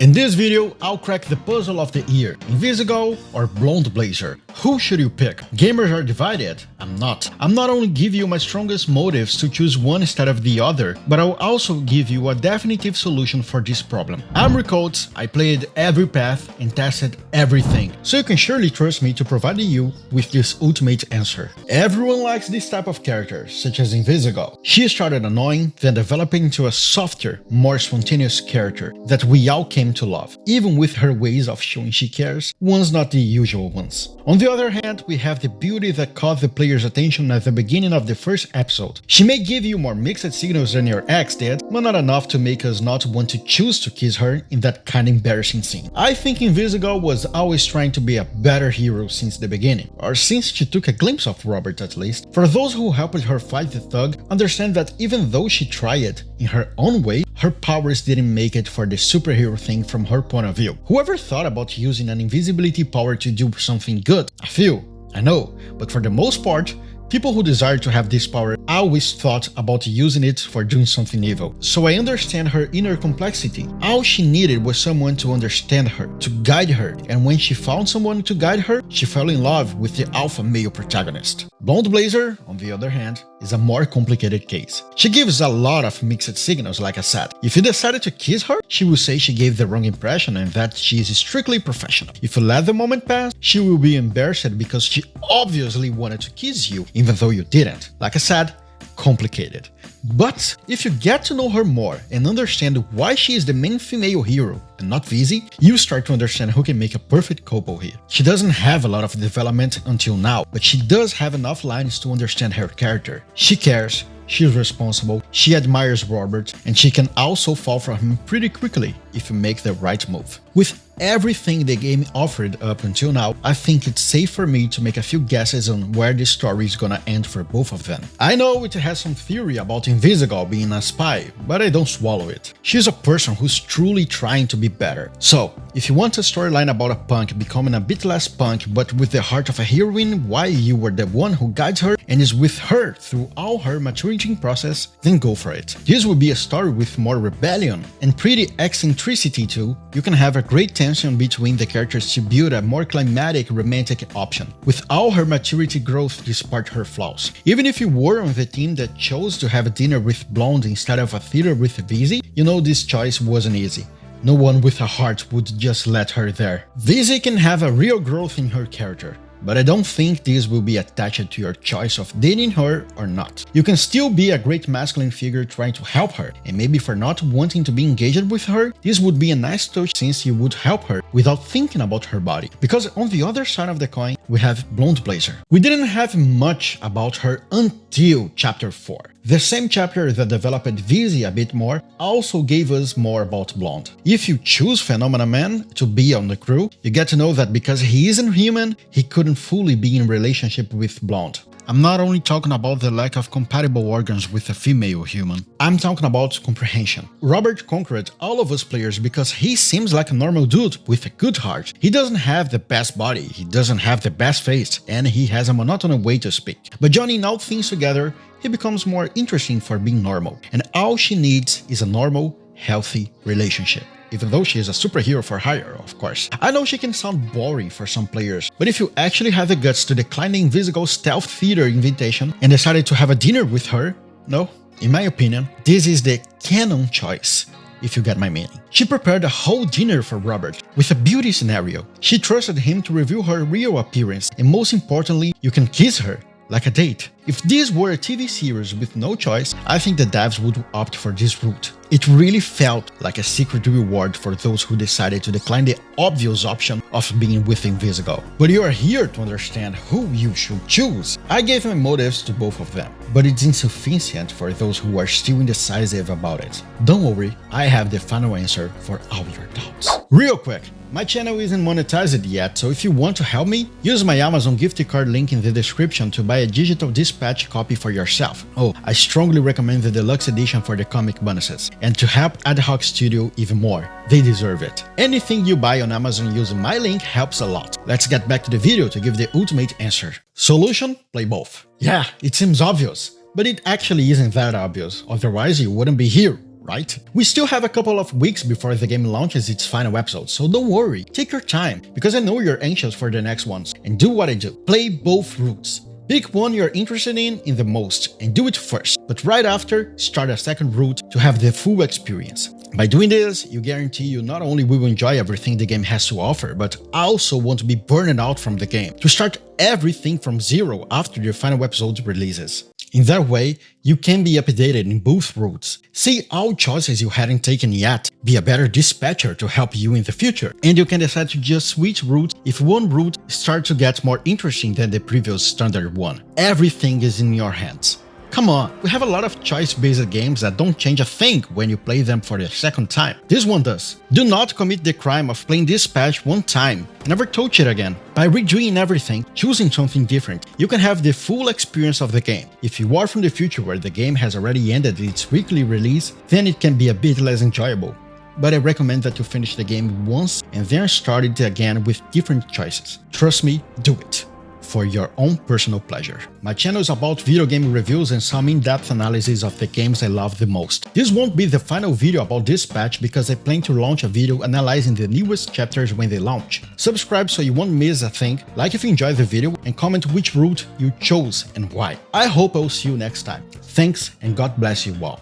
In this video, I'll crack the puzzle of the year, Invisigal or Blonde Blazer. Who should you pick? Gamers are divided? I'm not. I'll not only give you my strongest motives to choose one instead of the other, but I'll also give you a definitive solution for this problem. I'm Ricouts, I played every path and tested everything, so you can surely trust me to provide you with this ultimate answer. Everyone likes this type of character, such as Invisigal. She started annoying, then developed into a softer, more spontaneous character that we all came to love, even with her ways of showing she cares, ones not the usual ones. On the other hand, we have the beauty that caught the player's attention at the beginning of the first episode. She may give you more mixed signals than your ex did, but not enough to make us not want to choose to kiss her in that kinda embarrassing scene. I think Invisigal was always trying to be a better hero since the beginning, or since she took a glimpse of Robert at least. For those who helped her fight the thug, understand that even though she tried it in her own way, her powers didn't make it for the superhero thing from her point of view. Whoever thought about using an invisibility power to do something good? A few, I know, but for the most part, people who desire to have this power always thought about using it for doing something evil. So I understand her inner complexity. All she needed was someone to understand her, to guide her, and when she found someone to guide her, she fell in love with the alpha male protagonist. Blonde Blazer, on the other hand, is a more complicated case. She gives a lot of mixed signals, like I said. If you decided to kiss her, she will say she gave the wrong impression and that she is strictly professional. If you let the moment pass, she will be embarrassed because she obviously wanted to kiss you, even though you didn't. Like I said, complicated. But if you get to know her more and understand why she is the main female hero and not Vizzy, you start to understand who can make a perfect couple here. She doesn't have a lot of development until now, but she does have enough lines to understand her character. She cares, she's responsible, she admires Robert, and she can also fall for him pretty quickly if you make the right move. With everything the game offered up until now, I think it's safe for me to make a few guesses on where the story is gonna end for both of them. I know it has some theory about Invisigal being a spy, but I don't swallow it. She's a person who's truly trying to be better. So, if you want a storyline about a punk becoming a bit less punk but with the heart of a heroine, why you were the one who guides her and is with her through all her maturing process, then go for it. This will be a story with more rebellion and pretty eccentricity too. You can have a great tension between the characters to build a more climatic romantic option, with all her maturity growth despite her flaws. Even if you were on the team that chose to have a dinner with Blonde instead of a theater with Vizzy, you know this choice wasn't easy. No one with a heart would just let her there. Vizzy can have a real growth in her character, but I don't think this will be attached to your choice of dating her or not. You can still be a great masculine figure trying to help her, and maybe for not wanting to be engaged with her, this would be a nice touch since you would help her without thinking about her body. Because on the other side of the coin, we have Blonde Blazer. We didn't have much about her until chapter 4. The same chapter that developed Vizzy a bit more also gave us more about Blonde. If you choose Phenomena Man to be on the crew, you get to know that because he isn't human, he couldn't fully be in relationship with Blonde. I'm not only talking about the lack of compatible organs with a female human, I'm talking about comprehension. Robert conquered all of us players because he seems like a normal dude with a good heart. He doesn't have the best body, he doesn't have the best face, and he has a monotonous way to speak. But joining all things together, he becomes more interesting for being normal. And all she needs is a normal, healthy relationship. Even though she is a superhero for hire, of course. I know she can sound boring for some players, but if you actually have the guts to decline the Invisigal stealth theater invitation and decided to have a dinner with her, no, in my opinion, this is the canon choice, if you get my meaning. She prepared a whole dinner for Robert with a beauty scenario. She trusted him to reveal her real appearance, and most importantly, you can kiss her like a date. If this were a TV series with no choice, I think the devs would opt for this route. It really felt like a secret reward for those who decided to decline the obvious option of being with Invisigal. But you are here to understand who you should choose. I gave my motives to both of them, but it's insufficient for those who are still indecisive about it. Don't worry, I have the final answer for all your doubts. Real quick, my channel isn't monetized yet, so if you want to help me, use my Amazon gift card link in the description to buy a digital dispatch copy for yourself. Oh, I strongly recommend the deluxe edition for the comic bonuses, and to help Ad Hoc Studio even more. They deserve it. Anything you buy on Amazon using my link helps a lot. Let's get back to the video to give the ultimate answer. Solution? Play both. Yeah, it seems obvious, but it actually isn't that obvious, otherwise you wouldn't be here. right? We still have a couple of weeks before the game launches its final episode, so don't worry, take your time, because I know you're anxious for the next ones, and do what I do. Play both routes. Pick one you're interested in the most, and do it first, but right after, start a second route to have the full experience. By doing this, you guarantee you not only will enjoy everything the game has to offer, but also won't be burned out from the game, to start everything from zero after the final episode releases. In that way, you can be updated in both routes, see all choices you hadn't taken yet, be a better dispatcher to help you in the future, and you can decide to just switch routes if one route starts to get more interesting than the previous standard one. Everything is in your hands. Come on, we have a lot of choice-based games that don't change a thing when you play them for the second time. This one does. Do not commit the crime of playing this patch one time and never touch it again. By redoing everything, choosing something different, you can have the full experience of the game. If you are from the future where the game has already ended its weekly release, then it can be a bit less enjoyable. But I recommend that you finish the game once and then start it again with different choices. Trust me, do it. For your own personal pleasure. My channel is about video game reviews and some in-depth analysis of the games I love the most. This won't be the final video about this patch because I plan to launch a video analyzing the newest chapters when they launch. Subscribe so you won't miss a thing, like if you enjoyed the video, and comment which route you chose and why. I hope I'll see you next time. Thanks and God bless you all.